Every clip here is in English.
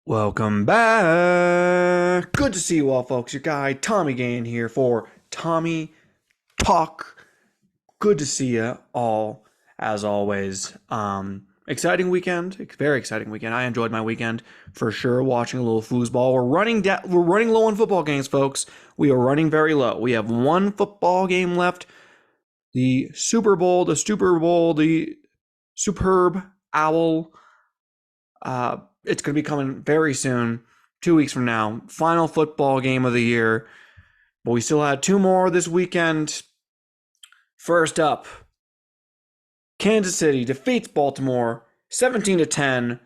Welcome back. Good to see you all, folks. Your guy Tommy Gain here for Tommy Talk. Good to see you all, as always. Exciting weekend, very exciting weekend. I enjoyed my weekend for sure. Watching a little foosball. We're running low on football games, folks. We are running very low. We have one football game left. The Superb Owl. It's going to be coming very soon, 2 weeks from now. Final football game of the year. But we still had two more this weekend. First up, Kansas City defeats Baltimore 17-10.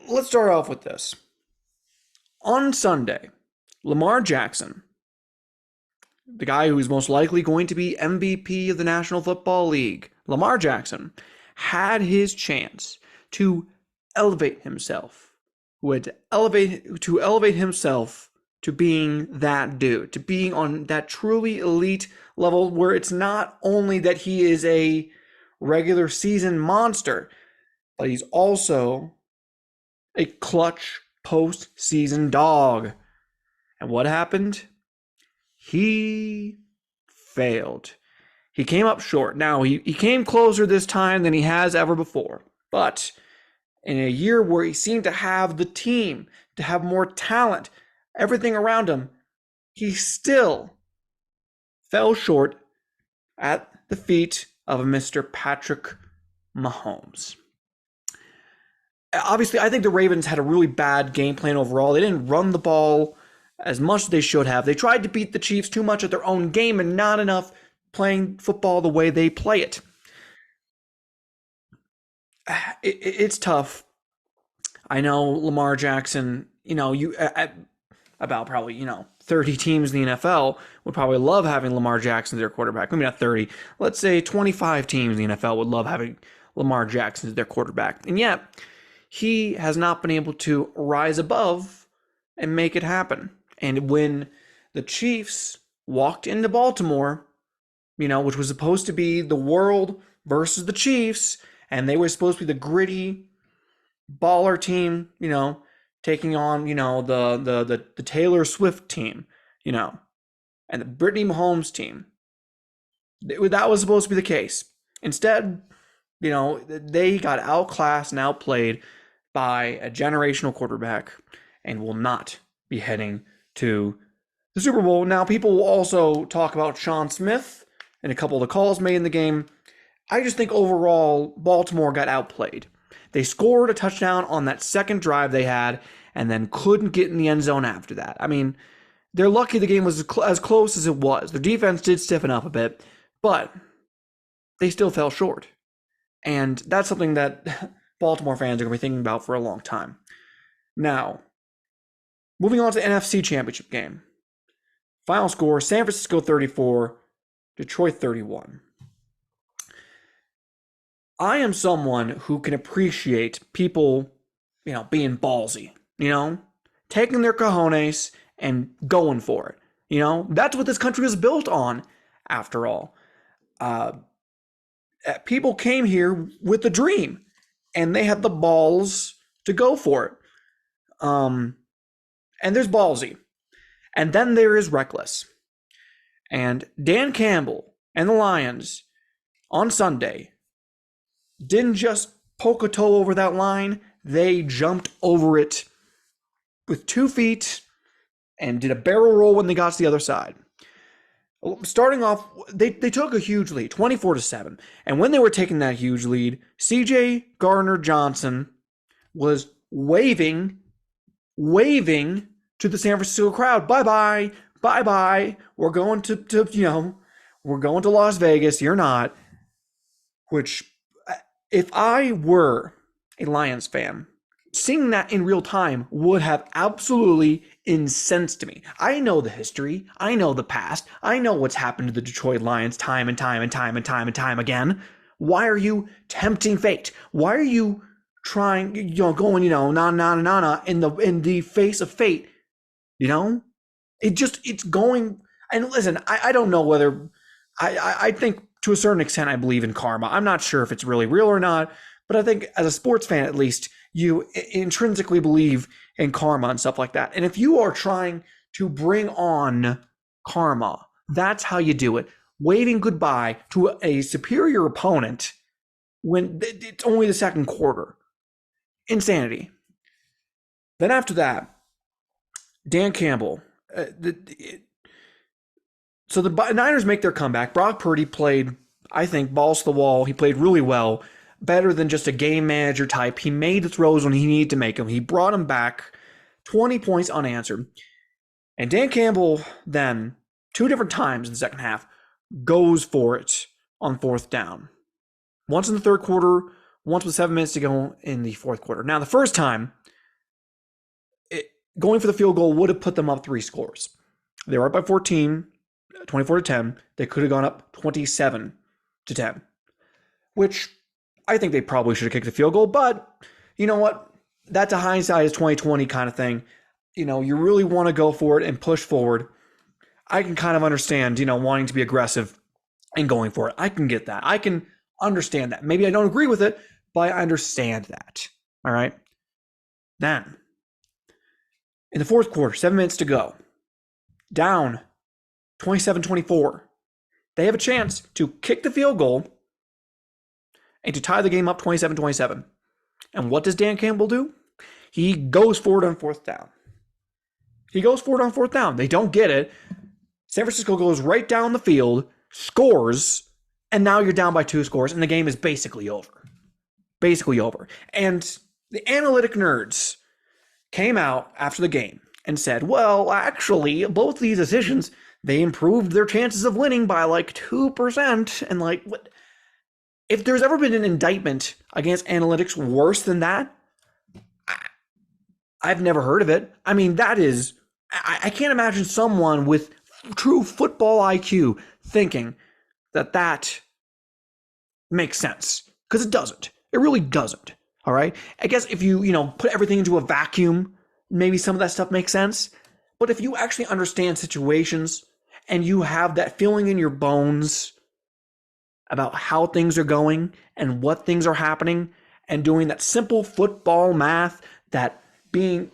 Let's start off with this. On Sunday, Lamar Jackson, the guy who's most likely going to be MVP of the National Football League, Lamar Jackson, had his chance to elevate himself, to elevate himself to being that dude, to being on that truly elite level where it's not only that he is a regular season monster, but he's also a clutch postseason dog. And what happened? He failed. He came up short. Now, he came closer this time than he has ever before, but in a year where he seemed to have the team, to have more talent, everything around him, he still fell short at the feet of Mr. Patrick Mahomes. Obviously, I think the Ravens had a really bad game plan overall. They didn't run the ball as much as they should have. They tried to beat the Chiefs too much at their own game and not enough playing football the way they play it. It's tough. I know Lamar Jackson, about probably, 30 teams in the NFL would probably love having Lamar Jackson as their quarterback. Maybe not 30. Let's say 25 teams in the NFL would love having Lamar Jackson as their quarterback. And yet, he has not been able to rise above and make it happen. And when the Chiefs walked into Baltimore, which was supposed to be the world versus the Chiefs, and they were supposed to be the gritty baller team, taking on, the Taylor Swift team, and the Brittany Mahomes team. That was supposed to be the case. Instead, they got outclassed and outplayed by a generational quarterback and will not be heading to the Super Bowl. Now, people will also talk about Sean Smith and a couple of the calls made in the game. I just think overall, Baltimore got outplayed. They scored a touchdown on that second drive they had and then couldn't get in the end zone after that. I mean, they're lucky the game was as close as it was. Their defense did stiffen up a bit, but they still fell short. And that's something that Baltimore fans are going to be thinking about for a long time. Now, moving on to the NFC Championship game. Final score, San Francisco 34, Detroit 31. I am someone who can appreciate people, being ballsy, taking their cojones and going for it. That's what this country was built on, after all. People came here with a dream, and they had the balls to go for it. And there's ballsy. And then there is reckless. And Dan Campbell and the Lions on Sunday didn't just poke a toe over that line, they jumped over it with 2 feet and did a barrel roll when they got to the other side. Starting off, they took a huge lead, 24-7. And when they were taking that huge lead, CJ Gardner-Johnson was waving to the San Francisco crowd. Bye-bye, bye-bye. We're going we're going to Las Vegas. You're not. Which, if I were a Lions fan, seeing that in real time would have absolutely incensed me. I know the history. I know the past. I know what's happened to the Detroit Lions time and time again. Why are you tempting fate? Why are you trying, going, na in the face of fate? It's going. And listen, I don't know whether I think to a certain extent I believe in karma. I'm not sure if it's really real or not, but I think as a sports fan, at least, you intrinsically believe in karma and stuff like that. And if you are trying to bring on karma, that's how you do it. Waving goodbye to a superior opponent when it's only the second quarter. Insanity. Then after Dan Campbell. So the Niners make their comeback. Brock Purdy played, I think, balls to the wall. He played really well, better than just a game manager type. He made the throws when he needed to make them. He brought them back, 20 points unanswered. And Dan Campbell then, 2 different times in the second half, goes for it on fourth down. Once in the third quarter, once with 7 minutes to go in the fourth quarter. Now, the first time, going for the field goal would have put them up 3 scores. They were up by 14, 24-10. They could have gone up 27-10, which I think they probably should have kicked the field goal. But you know what? That's a hindsight is 2020 kind of thing. You really want to go for it and push forward. I can kind of understand, wanting to be aggressive and going for it. I can get that. I can understand that. Maybe I don't agree with it, but I understand that. All right. Then, in the fourth quarter, 7 minutes to go, down 27-24. They have a chance to kick the field goal and to tie the game up 27-27. And what does Dan Campbell do? He goes for it on fourth down. They don't get it. San Francisco goes right down the field, scores, and now you're down by 2 scores, and the game is basically over. And the analytic nerds came out after the game and said, well, actually, both these decisions, they improved their chances of winning by like 2%. And like, what? If there's ever been an indictment against analytics worse than that, I've never heard of it. I mean, that is, I can't imagine someone with true football IQ thinking that makes sense, because it doesn't. It really doesn't. All right. I guess if you put everything into a vacuum, maybe some of that stuff makes sense. But if you actually understand situations and you have that feeling in your bones about how things are going and what things are happening, and doing that simple football math, that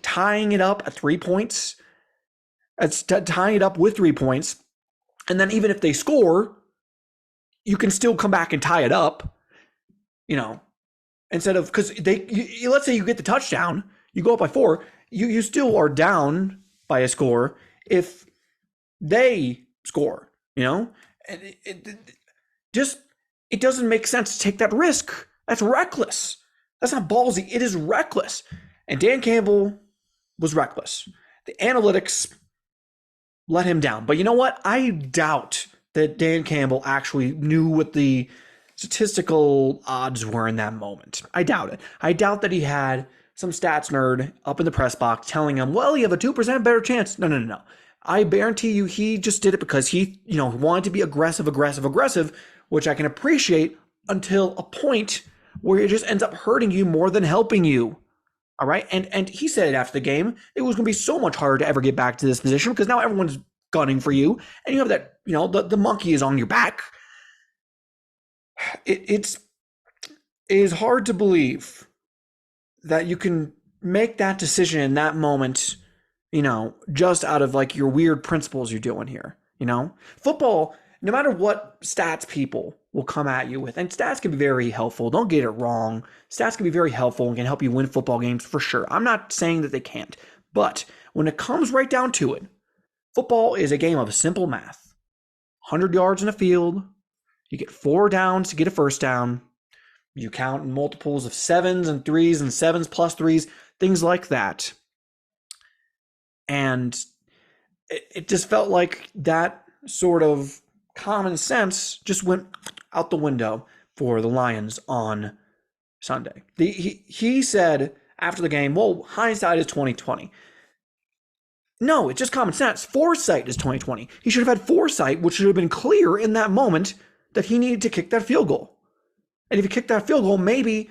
tying it up at 3 points, tying it up with 3 points, and then even if they score, you can still come back and tie it up, instead of, because let's say you get the touchdown, you go up by 4, you still are down by a score if they score, and it doesn't make sense to take that risk. That's reckless. That's not ballsy. It is reckless. And Dan Campbell was reckless. The analytics let him down. But you know what? I doubt that Dan Campbell actually knew what the statistical odds were in that moment. I doubt it. I doubt that he had some stats nerd up in the press box telling him, well, you have a 2% better chance. No. I guarantee you he just did it because he, wanted to be aggressive, which I can appreciate until a point where it just ends up hurting you more than helping you. All right. And he said it after the game. It was going to be so much harder to ever get back to this position because now everyone's gunning for you. And you have that, the monkey is on your back. It is hard to believe that you can make that decision in that moment, just out of like your weird principles you're doing here. Football, no matter what stats people will come at you with, and stats can be very helpful. Don't get it wrong. Stats can be very helpful and can help you win football games for sure. I'm not saying that they can't, but when it comes right down to it, football is a game of simple math. 100 yards in a field, you get 4 downs to get a first down. You count in multiples of 7s and 3s and 7s plus 3s, things like that. And it just felt like that sort of common sense just went out the window for the Lions on Sunday. He said after the game, well, hindsight is 2020. No, it's just common sense. Foresight is 2020. He should have had foresight, which should have been clear in that moment that he needed to kick that field goal. And if he kicked that field goal, maybe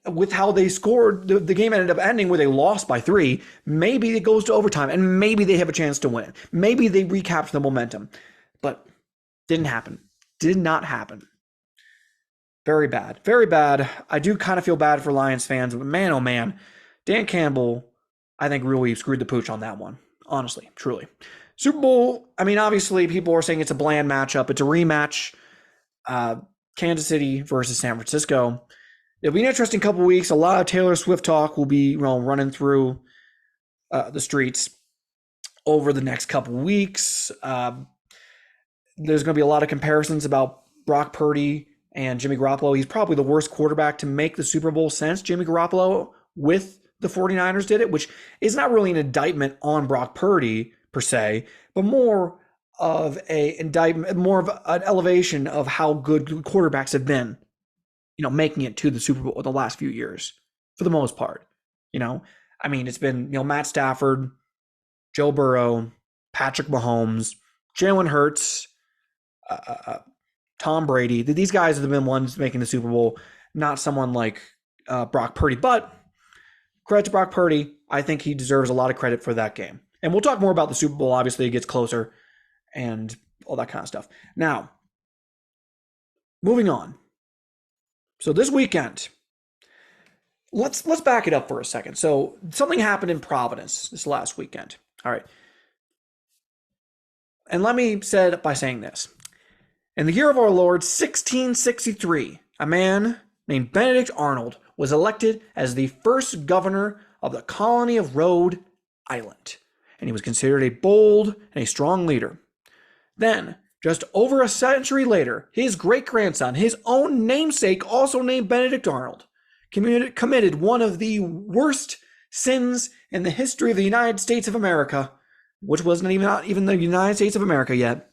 with how they scored, the game ended up ending where they lost by 3. Maybe it goes to overtime, and maybe they have a chance to win. Maybe they recapture the momentum. But didn't happen. Did not happen. Very bad. Very bad. I do kind of feel bad for Lions fans, but man, oh man, Dan Campbell, I think really screwed the pooch on that one. Honestly, truly. Super Bowl, I mean, obviously people are saying it's a bland matchup. It's a rematch. Kansas City versus San Francisco. It'll be an interesting couple weeks. A lot of Taylor Swift talk will be running through the streets over the next couple weeks. There's going to be a lot of comparisons about Brock Purdy and Jimmy Garoppolo. He's probably the worst quarterback to make the Super Bowl since Jimmy Garoppolo with the 49ers did it, which is not really an indictment on Brock Purdy per se, but more of an indictment, more of an elevation of how good quarterbacks have been, making it to the Super Bowl the last few years for the most part. I mean, it's been, Matt Stafford, Joe Burrow, Patrick Mahomes, Jalen Hurts, Tom Brady. These guys have been ones making the Super Bowl, not someone like Brock Purdy. But credit to Brock Purdy. I think he deserves a lot of credit for that game. And we'll talk more about the Super Bowl. Obviously, it gets closer and all that kind of stuff. Now, moving on. So this weekend, let's back it up for a second. So something happened in Providence this last weekend. All right. And let me set it by saying this. In the year of our Lord, 1663, a man named Benedict Arnold was elected as the first governor of the colony of Rhode Island. And he was considered a bold and a strong leader. Then, just over a century later, his great-grandson, his own namesake, also named Benedict Arnold, committed one of the worst sins in the history of the United States of America, which was not even the United States of America yet,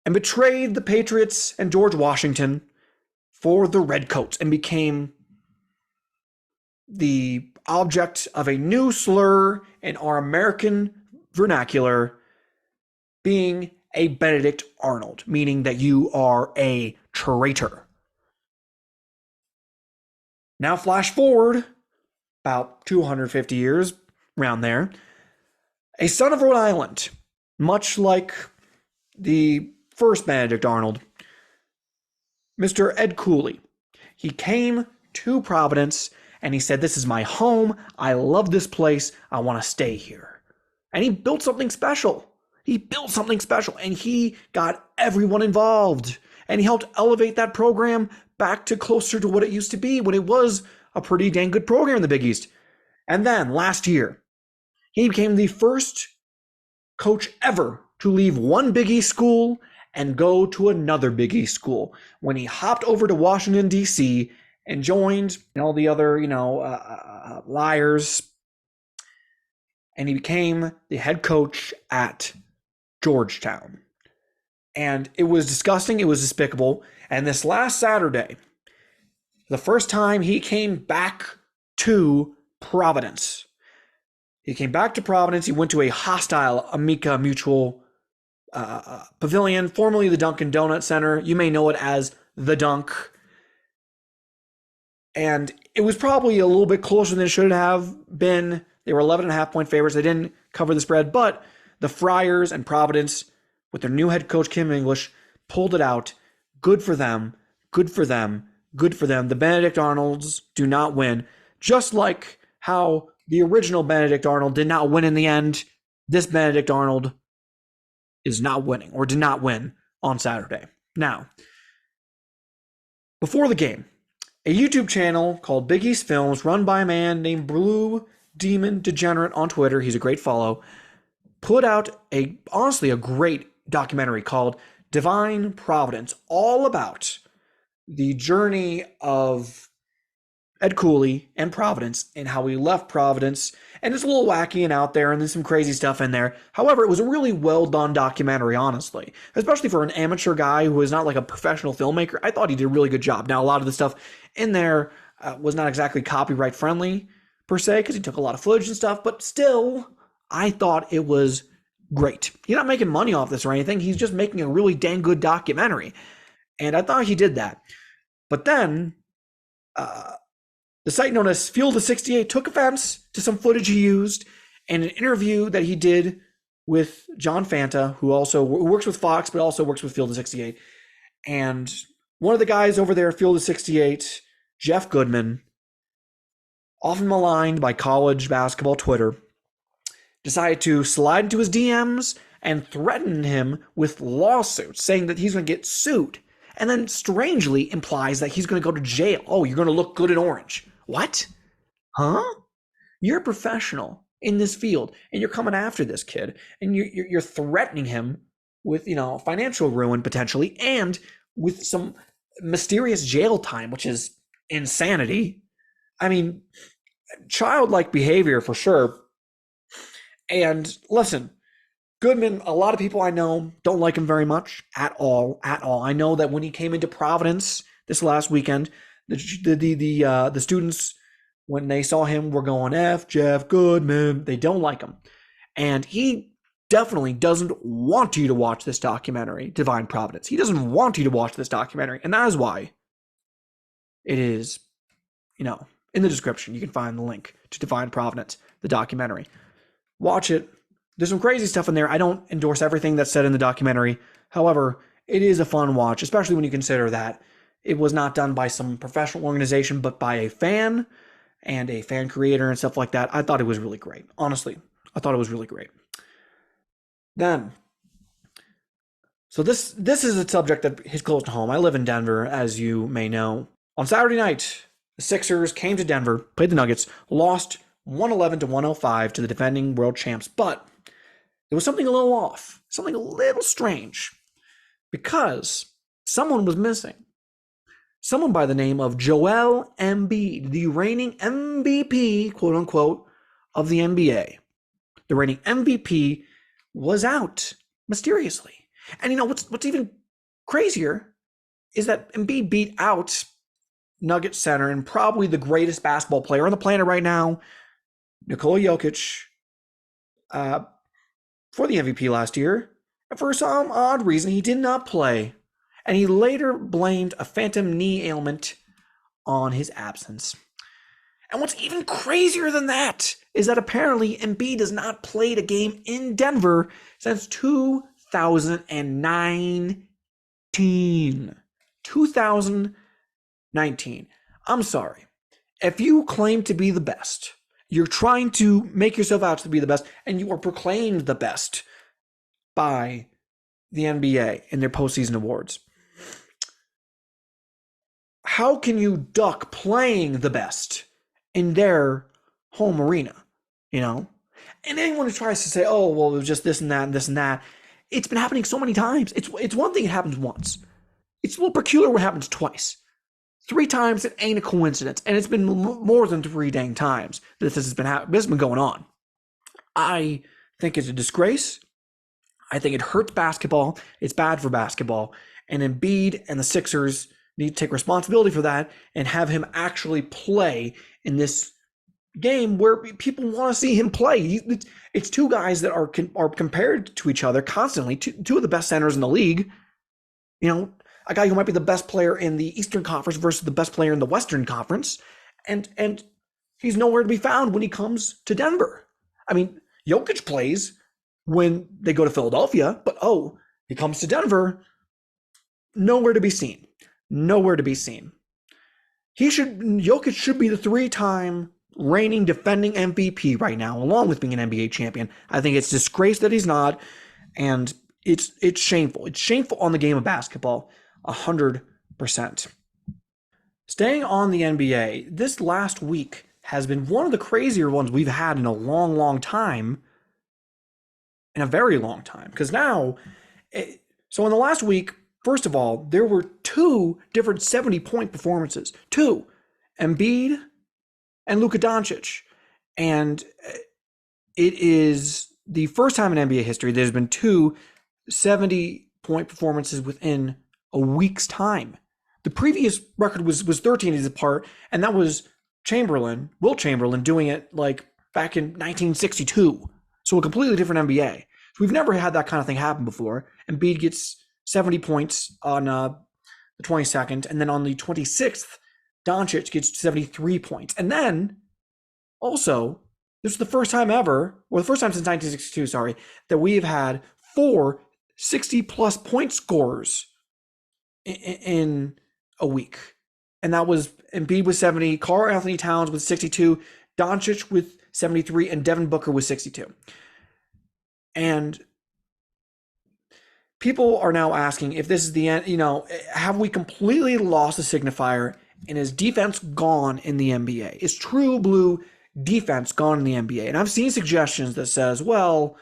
and betrayed the Patriots and George Washington for the Redcoats and became the object of a new slur in our American vernacular, being a Benedict Arnold, meaning that you are a traitor. Now flash forward about 250 years, around there, a son of Rhode Island, much like the first Benedict Arnold, Mr. Ed Cooley. He came to Providence and he said, "This is my home. I love this place. I want to stay here." And he built something special. And he got everyone involved. And he helped elevate that program back to closer to what it used to be when it was a pretty dang good program in the Big East. And then last year, he became the first coach ever to leave one Big East school and go to another Big East school when he hopped over to Washington, D.C. and joined all the other, liars. And he became the head coach at Georgetown. And it was disgusting. It was despicable. And this last Saturday, the first time he came back to Providence, he went to a hostile Amica Mutual Pavilion, formerly the Dunkin' Donut Center. You may know it as the Dunk. And it was probably a little bit closer than it should have been. They were 11.5-point favorites. They didn't cover the spread, but the Friars and Providence, with their new head coach, Kim English, pulled it out. Good for them. The Benedict Arnolds do not win. Just like how the original Benedict Arnold did not win in the end, this Benedict Arnold is not winning, or did not win on Saturday. Now, before the game, a YouTube channel called Big East Films, run by a man named Blue Demon Degenerate on Twitter, he's a great follow, put out honestly a great documentary called Divine Providence, all about the journey of Ed Cooley and Providence and how he left Providence. And it's a little wacky and out there, and there's some crazy stuff in there. However, it was a really well done documentary, honestly, especially for an amateur guy who is not like a professional filmmaker. I thought he did a really good job. Now, a lot of the stuff in there was not exactly copyright friendly per se, because he took a lot of footage and stuff, but still, I thought it was great. He's not making money off this or anything. He's just making a really dang good documentary. And I thought he did that. But then the site known as Field of 68 took offense to some footage he used in an interview that he did with John Fanta, who works with Fox, but also works with Field of 68. And One of the guys over there, Field of 68, Jeff Goodman, often maligned by college basketball Twitter, decided to slide into his DMs and threaten him with lawsuits, saying that he's going to get sued. And then strangely implies that he's going to go to jail. Oh, you're going to look good in orange. What? Huh? You're a professional in this field, and you're coming after this kid, and you're threatening him with, financial ruin potentially, and with some mysterious jail time, which is insanity. I mean, childlike behavior for sure. And listen, Goodman, a lot of people I know don't like him very much at all. I know that when he came into Providence this last weekend, the students, when they saw him, were going, F Jeff Goodman. They don't like him. And he definitely doesn't want you to watch this documentary, Divine Providence. He doesn't want you to watch this documentary. And that is why it is, in the description, you can find the link to Divine Providence, the documentary. Watch it. There's some crazy stuff in there. I don't endorse everything that's said in the documentary. However, it is a fun watch, especially when you consider that it was not done by some professional organization, but by a fan and a fan creator and stuff like that. I thought it was really great. Honestly, I thought it was really great. Then, so this is a subject that hits close to home. I live in Denver, as you may know. On Saturday night, the Sixers came to Denver, played the Nuggets, lost 111-105 to the defending world champs, but there was something a little off, something a little strange, because someone was missing. Someone by the name of Joel Embiid, the reigning MVP, quote unquote, of the NBA. The reigning MVP was out mysteriously. And what's even crazier is that Embiid beat out Nuggets center and probably the greatest basketball player on the planet right now, Nikola Jokic, for the MVP last year. And for some odd reason, he did not play. And he later blamed a phantom knee ailment on his absence. And what's even crazier than that is that apparently Embiid has not played a game in Denver since 2019. 2019. I'm sorry. If you claim to be the best, you're trying to make yourself out to be the best, and you are proclaimed the best by the NBA in their postseason awards. How can you duck playing the best in their home arena? And anyone who tries to say, oh, well, it was just this and that and this and that, it's been happening so many times. It's one thing it happens once. It's a little peculiar when it happens twice. 3 times, it ain't a coincidence. And it's been more than 3 dang times that this has been going on. I think it's a disgrace. I think it hurts basketball. It's bad for basketball. And Embiid and the Sixers need to take responsibility for that and have him actually play in this game where people want to see him play. It's 2 guys that are compared to each other constantly. 2 of the best centers in the league. A guy who might be the best player in the Eastern Conference versus the best player in the Western Conference. And he's nowhere to be found when he comes to Denver. I mean, Jokic plays when they go to Philadelphia, but he comes to Denver, nowhere to be seen. Nowhere to be seen. Jokic should be the 3-time reigning defending MVP right now, along with being an NBA champion. I think it's disgrace that he's not, and it's shameful. It's shameful on the game of basketball, 100%. Staying on the NBA, this last week has been one of the crazier ones we've had in a long, long time. In a very long time. Because now, so in the last week, first of all, there were 2 different 70-point performances. 2. Embiid and Luka Doncic. And it is the first time in NBA history there's been 2 70-point performances within a week's time. The previous record was 13 days apart, and that was Wilt Chamberlain, doing it like back in 1962. So a completely different NBA. So we've never had that kind of thing happen before. Embiid gets 70 points on the 22nd, and then on the 26th, Doncic gets 73 points. And then, also, this is the first time ever, or the first time since 1962, that we have had 4 60-plus point scorers in a week. And that was Embiid with 70, Karl Anthony Towns with 62, Doncic with 73, and Devin Booker with 62. And people are now asking if this is the end, have we completely lost the signifier and is defense gone in the NBA? Is true blue defense gone in the NBA? And I've seen suggestions that says, well,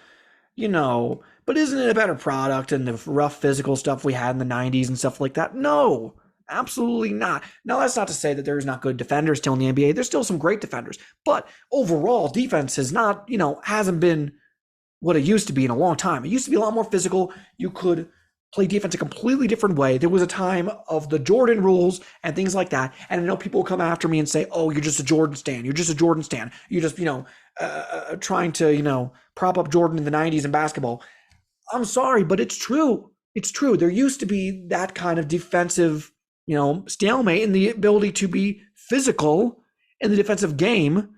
but isn't it a better product than the rough physical stuff we had in the 90s and stuff like that? No, absolutely not. Now, that's not to say that there's not good defenders still in the NBA. There's still some great defenders. But overall, defense has not, hasn't been what it used to be in a long time. It used to be a lot more physical. You could play defense a completely different way. There was a time of the Jordan rules and things like that. And I know people will come after me and say, oh, you're just a Jordan stan. You're just a Jordan stan. You're just, trying to, prop up Jordan in the 90s in basketball. I'm sorry, but it's true. It's true. There used to be that kind of defensive, stalemate in the ability to be physical in the defensive game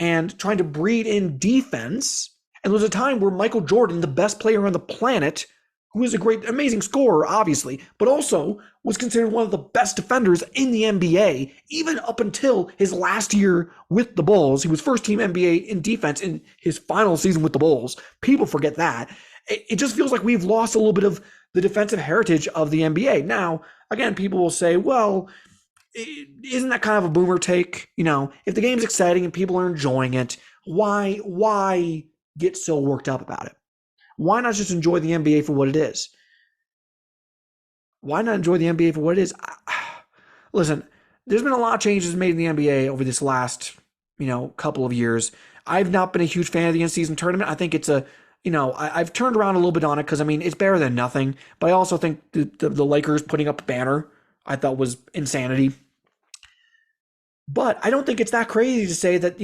and trying to breed in defense. And there was a time where Michael Jordan, the best player on the planet, who is a great, amazing scorer, obviously, but also was considered one of the best defenders in the NBA, even up until his last year with the Bulls. He was first team NBA in defense in his final season with the Bulls. People forget that. It just feels like we've lost a little bit of the defensive heritage of the NBA. Now, again, people will say, well, isn't that kind of a boomer take? If the game's exciting and people are enjoying it, why get so worked up about it? Why not just enjoy the NBA for what it is? Why not enjoy the NBA for what it is? Listen, there's been a lot of changes made in the NBA over this last, couple of years. I've not been a huge fan of the in-season tournament. I think it's I've turned around a little bit on it because, it's better than nothing. But I also think the Lakers putting up a banner I thought was insanity. But I don't think it's that crazy to say that,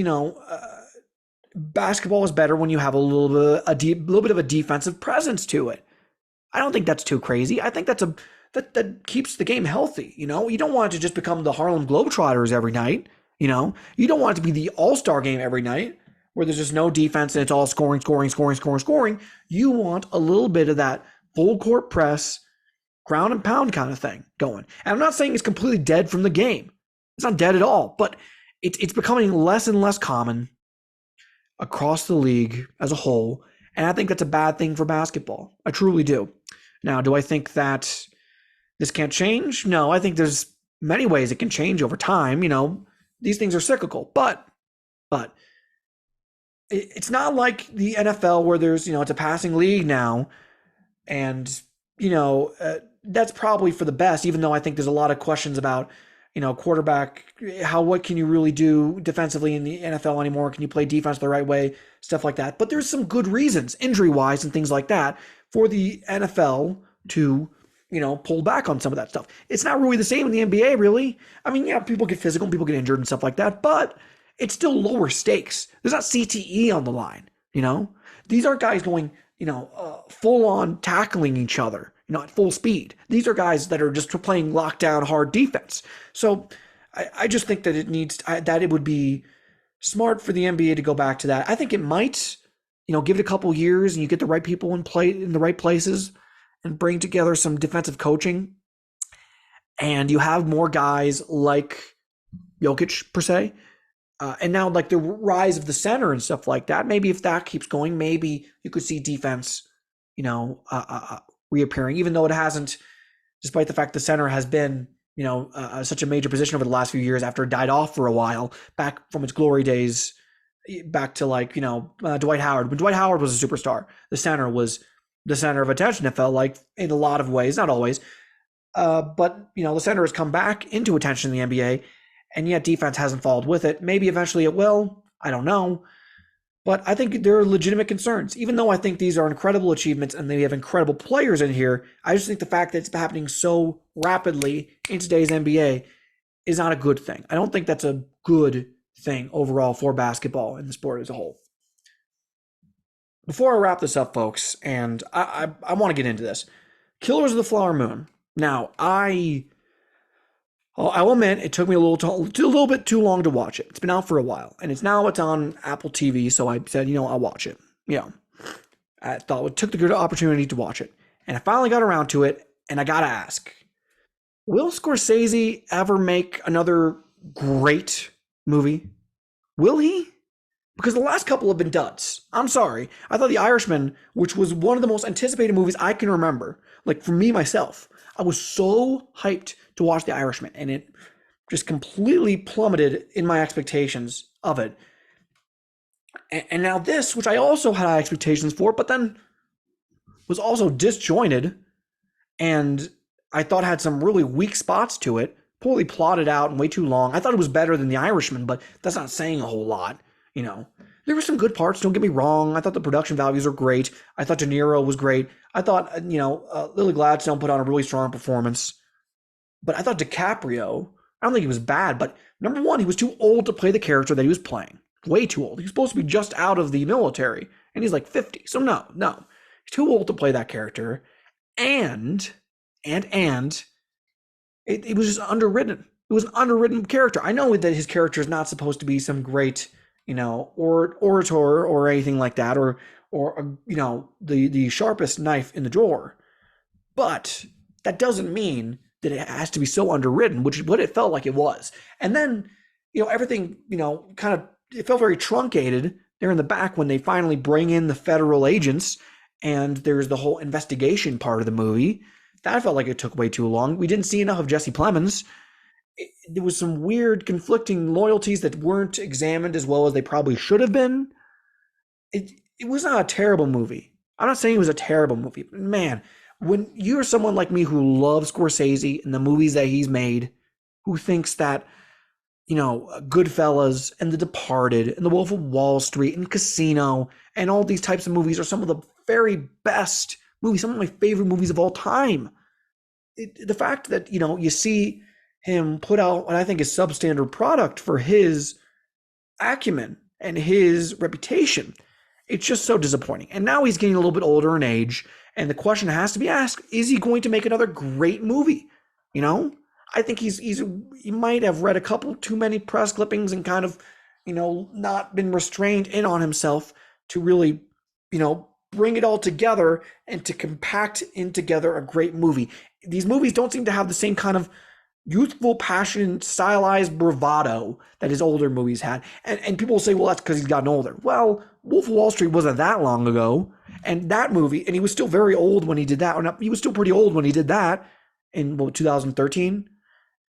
basketball is better when you have a little bit of a defensive presence to it. I don't think that's too crazy. I think that keeps the game healthy. You don't want it to just become the Harlem Globetrotters every night. You don't want it to be the all-star game every night where there's just no defense and it's all scoring. You want a little bit of that full court press, ground and pound kind of thing going. And I'm not saying it's completely dead from the game. It's not dead at all, but it's becoming less and less common across the league as a whole, and I think that's a bad thing for basketball. I truly do. Now, do I think that this can't change? No, I think there's many ways it can change over time. These things are cyclical, but it's not like the NFL where there's, it's a passing league now, and, that's probably for the best, even though I think there's a lot of questions about, quarterback, what can you really do defensively in the NFL anymore? Can you play defense the right way? Stuff like that. But there's some good reasons, injury-wise and things like that, for the NFL to, pull back on some of that stuff. It's not really the same in the NBA, really. People get physical, people get injured and stuff like that, but it's still lower stakes. There's not CTE on the line, These aren't guys going, full-on tackling each other, at full speed. These are guys that are just playing lockdown hard defense. So I just think that it would be smart for the NBA to go back to that. I think it might, give it a couple years and you get the right people in the right places and bring together some defensive coaching. And you have more guys like Jokic, per se. And now, like the rise of the center and stuff like that, maybe if that keeps going, maybe you could see defense, reappearing, even though it hasn't, despite the fact the center has been, such a major position over the last few years after it died off for a while, back from its glory days, back to Dwight Howard. When Dwight Howard was a superstar, the center was the center of attention, it felt like, in a lot of ways, not always. But, the center has come back into attention in the NBA, and yet defense hasn't followed with it. Maybe eventually it will. I don't know. But I think there are legitimate concerns. Even though I think these are incredible achievements and they have incredible players in here, I just think the fact that it's happening so rapidly in today's NBA is not a good thing. I don't think that's a good thing overall for basketball and the sport as a whole. Before I wrap this up, folks, and I want to get into this. Killers of the Flower Moon. Now, I will admit it took me a little bit too long to watch it. It's been out for a while, and it's on Apple TV, so I said, I'll watch it. I thought it took the good opportunity to watch it, and I finally got around to it, and I gotta ask, Will Scorsese ever make another great movie? Will he? Because the last couple have been duds. I'm sorry. I thought The Irishman, which was one of the most anticipated movies I can remember, like for me myself, I was so hyped to watch The Irishman, and it just completely plummeted in my expectations of it. And now this, which I also had high expectations for, but then was also disjointed and I thought had some really weak spots to it, poorly plotted out and way too long. I thought it was better than The Irishman, but that's not saying a whole lot, you know. There were some good parts, don't get me wrong. I thought the production values are great. I thought De Niro was great. I thought, Lily Gladstone put on a really strong performance. But I thought DiCaprio, I don't think he was bad, but number one, he was too old to play the character that he was playing. Way too old. He was supposed to be just out of the military, and he's like 50. So no. He's too old to play that character. And it was just underwritten. It was an underwritten character. I know that his character is not supposed to be some great, orator or anything like that, or the sharpest knife in the drawer. But that doesn't mean that it has to be so underwritten, which is what it felt like it was. And then, everything, kind of, it felt very truncated there in the back when they finally bring in the federal agents and there's the whole investigation part of the movie. That felt like it took way too long. We didn't see enough of Jesse Plemons. There was some weird conflicting loyalties that weren't examined as well as they probably should have been. It was not a terrible movie. I'm not saying it was a terrible movie, but man, when you're someone like me who loves Scorsese and the movies that he's made, who thinks that, Goodfellas and The Departed and The Wolf of Wall Street and Casino and all these types of movies are some of the very best movies, some of my favorite movies of all time. The fact that, you see him put out what I think is substandard product for his acumen and his reputation, it's just so disappointing. And now he's getting a little bit older in age, and the question has to be asked, is he going to make another great movie? I think he might have read a couple too many press clippings and kind of, not been restrained in on himself to really, bring it all together and to compact in together a great movie. These movies don't seem to have the same kind of youthful passion, stylized bravado that his older movies had. And people will say, well, that's because he's gotten older. Well, Wolf of Wall Street wasn't that long ago. And that movie, and he was still very old when he did that. Or not, he was still pretty old when he did that in 2013.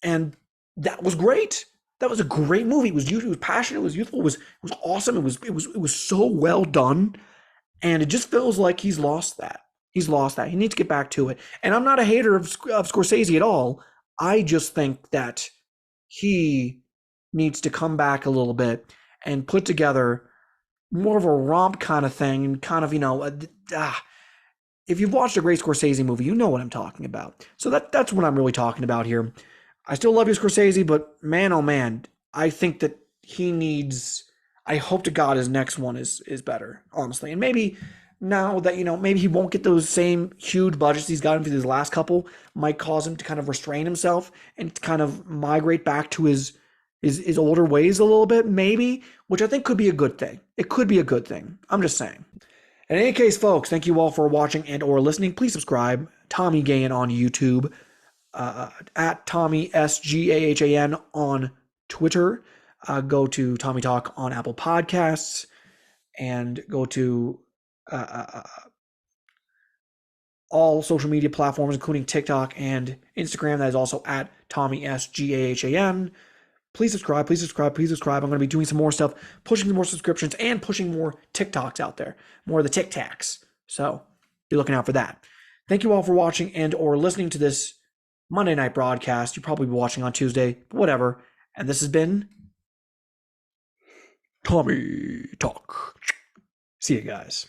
And that was great. That was a great movie. It was passionate, it was youthful, it was awesome. It was so well done. And it just feels like he's lost that. He needs to get back to it. And I'm not a hater of Scorsese at all. I just think that he needs to come back a little bit and put together more of a romp kind of thing, and kind of, if you've watched a great Scorsese movie, you know what I'm talking about. So that's what I'm really talking about here. I still love you, Scorsese, but man, oh man, I think that he needs, I hope to God his next one is better, honestly. And maybe now that, maybe he won't get those same huge budgets he's gotten for these last couple, might cause him to kind of restrain himself and kind of migrate back to his older ways a little bit, maybe, which I think could be a good thing. It could be a good thing. I'm just saying. In any case, folks, thank you all for watching and or listening. Please subscribe. Tommy Gahan on YouTube, at Tommy SGAHAN on Twitter. Go to Tommy Talk on Apple Podcasts, and go to all social media platforms, including TikTok and Instagram. That is also at Tommy SGAHAN. Please subscribe. I'm going to be doing some more stuff, pushing some more subscriptions, and pushing more TikToks out there, more of the Tic Tacs. So be looking out for that. Thank you all for watching and or listening to this Monday night broadcast. You'll probably be watching on Tuesday, but whatever. And this has been Tommy Talk. See you guys.